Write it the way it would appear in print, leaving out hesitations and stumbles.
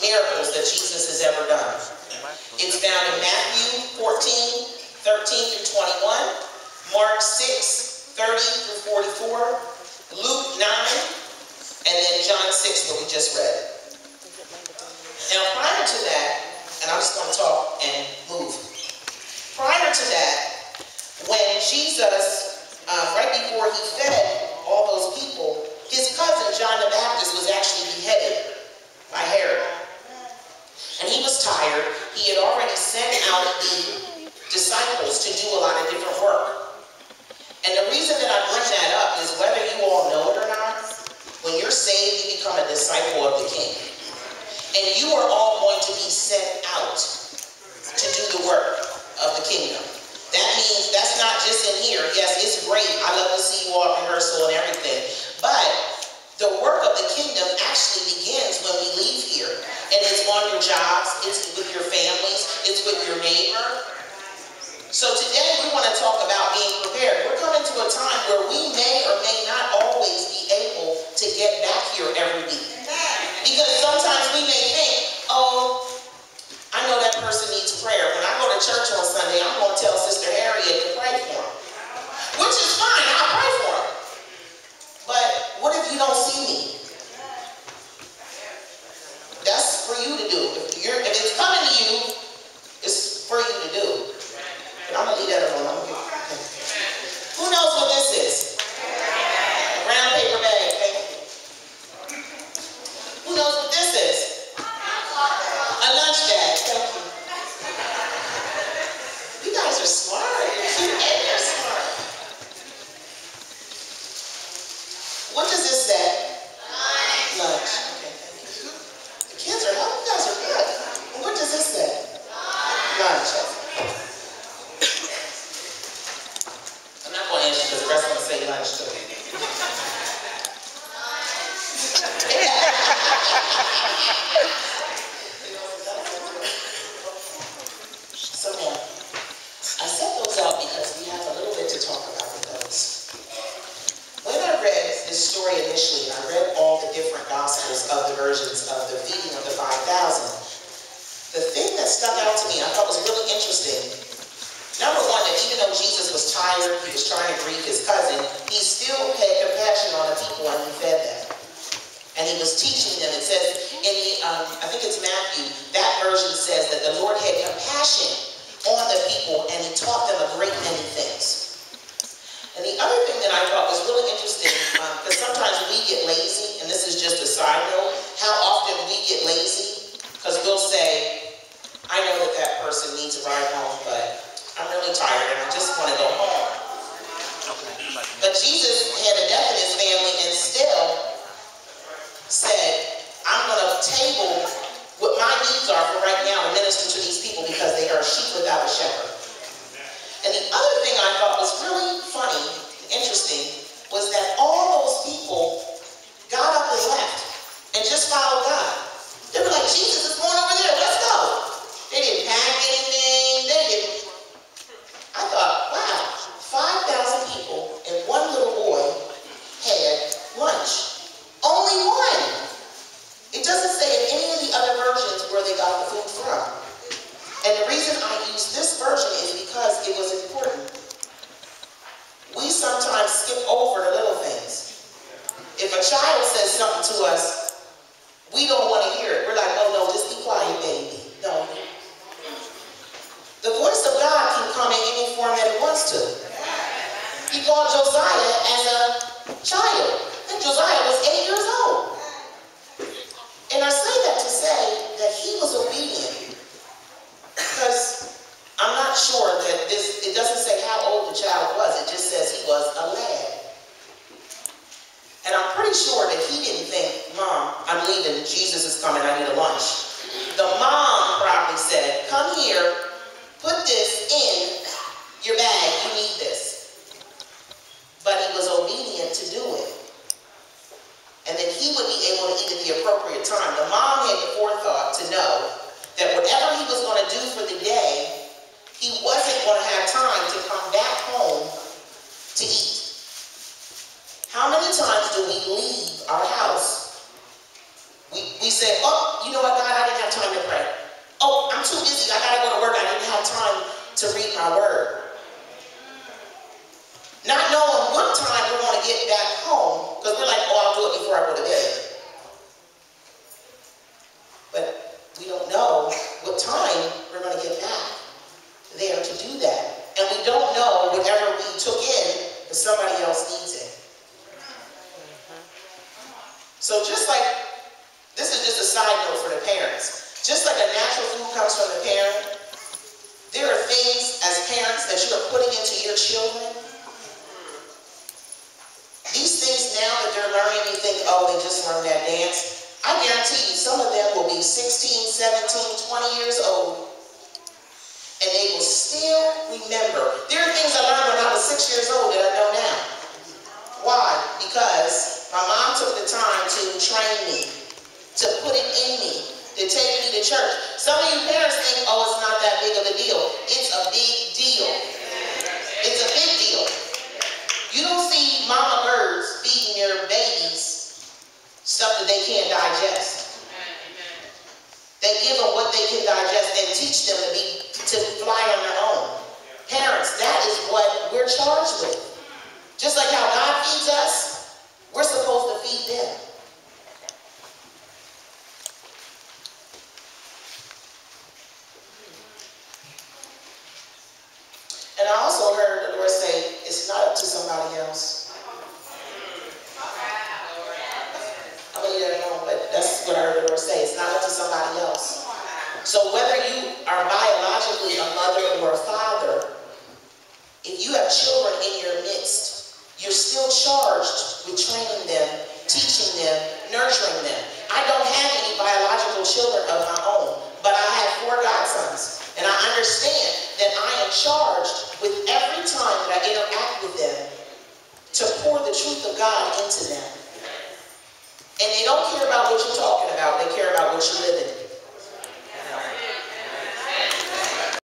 miracles that Jesus has ever done. It's found in Matthew 14, 13 through 21, Mark 6, 30 through 44, Luke 9, and then John 6, what we just read. Now, prior to that, and I'm just going to talk and move. Prior to that, when Jesus, right before he fed all those people, his cousin John the Baptist was actually beheaded by Harriett. And he was tired. He had already sent out the disciples to do a lot of different work. And the reason that I bring that up is whether you all know it or not, when you're saved, you become a disciple of the King. And you are all going to be sent out to do the work of the kingdom. That means that's not just in here. Yes, it's great. I love to see you all at rehearsal and everything. But the work of the kingdom actually begins when we leave here. And it's on your jobs, it's with your families, it's with your neighbor. So today we want to talk about being prepared. We're coming to a time where we may or may not always be able to get back here every week. Because sometimes we may think, oh, I know that person needs prayer. When I go to church on Sunday, I'm going to tell Sister Harriett to pray for him. Which is fine, I'll pray for him. But what if you don't see me? That's for you to do. If it's coming to you, it's for you to do. But I'm going to leave that alone. Who knows what this is? A brown paper bag. Okay? Who knows what this is? A lunch bag. Thank you. You guys are smart. You're cute and you're smart. What does this say? Lunch. Lunch. Okay, thank you. The kids are helping. You guys are good. What does this say? Lunch. I'm not going to answer because the rest of them say lunch too. So yeah, I set those out because we have a little bit to talk about with those. When I read this story initially, and I read all the different gospels of the versions of the feeding of the 5,000, the thing that stuck out to me, I thought was really interesting. Number one, that even though Jesus was tired, he was trying to grieve his cousin, he still had compassion on the people and he fed them. And he was teaching them. It says in the, I think it's Matthew, that version says that the Lord had compassion on the people and he taught them a great many things. And the other thing that I thought was really interesting, because sometimes we get lazy, and this is just a side note, how often we get lazy, because we'll say, I know that that person needs a ride home, but I'm really tired and I just want to go home. But Jesus had a death in his family and still said, I'm going to table what my needs are for right now and minister to these people because they are sheep without a shepherd. And the other thing I thought was really funny, interesting, was that all those people got up and left and just followed God. They were like, Jesus is going over there, let's go. They didn't pack anything, they didn't. I thought, wow, 5,000 people and one little boy had lunch. Only one. It doesn't say in any of the other versions where they got the food from. And the reason I use this version is because it was important. We sometimes skip over the little things. If a child says something to us, we don't want to hear it. We're like, oh no, just be quiet, baby. No. The voice of God can come in any form that it wants to. He called Josiah as a child. And Josiah was 8 years old. And I say that to say that he was obedient. Because I'm not sure that it doesn't say how old the child was. It just says he was a lad. And I'm pretty sure that he didn't think, Mom, I'm leaving. Jesus is coming. I need a lunch. The mom probably said, come here. Put this in your bag. You need this. But he was obedient to do it. And then he would be able to eat at the appropriate time. The mom had the forethought to know that whatever he was going to do for the day, he wasn't going to have time to come back home to eat. How many times do we leave our house? We say, oh, you know what, God, I didn't have Oh, I'm too busy. I gotta go to work. I didn't have time to read my word. Not knowing what time we're going to get back home, because we're like, oh, I'll do it before I go to bed. But we don't know what time we're going to get back there to do that. And we don't know whatever we took in if somebody else needs it. So just like, this is just a side note for the parents. Just like a natural food comes from the parent, there are things as parents that you are putting into your children. These things now that they're learning, you think, oh, they just learned that dance. I guarantee you some of them will be 16, 17, 20 years old, and they will still remember. There are things I learned when I was 6 years old that I know now. Why? Because my mom took the time to train me, to put it in me, to take me to church. Some of you parents think, oh, it's not that big of a deal. It's a big deal. It's a big deal. You don't see mama birds feeding their babies stuff that they can't digest. They give them what they can digest and teach them to fly on their own. Parents, that is what we're charged with. Just like how God feeds us, we're supposed to feed them. And I also heard the Lord say, it's not up to somebody else. I believe that at home, but that's what I heard the Lord say. It's not up to somebody else. So whether you are biologically a mother or a father, if you have children in your midst, you're still charged with training them, teaching them, nurturing them. I don't have any biological children of my own, but I have 4 godsons. And I understand that I am charged with every time that I interact with them to pour the truth of God into them. And they don't care about what you're talking about, they care about what you live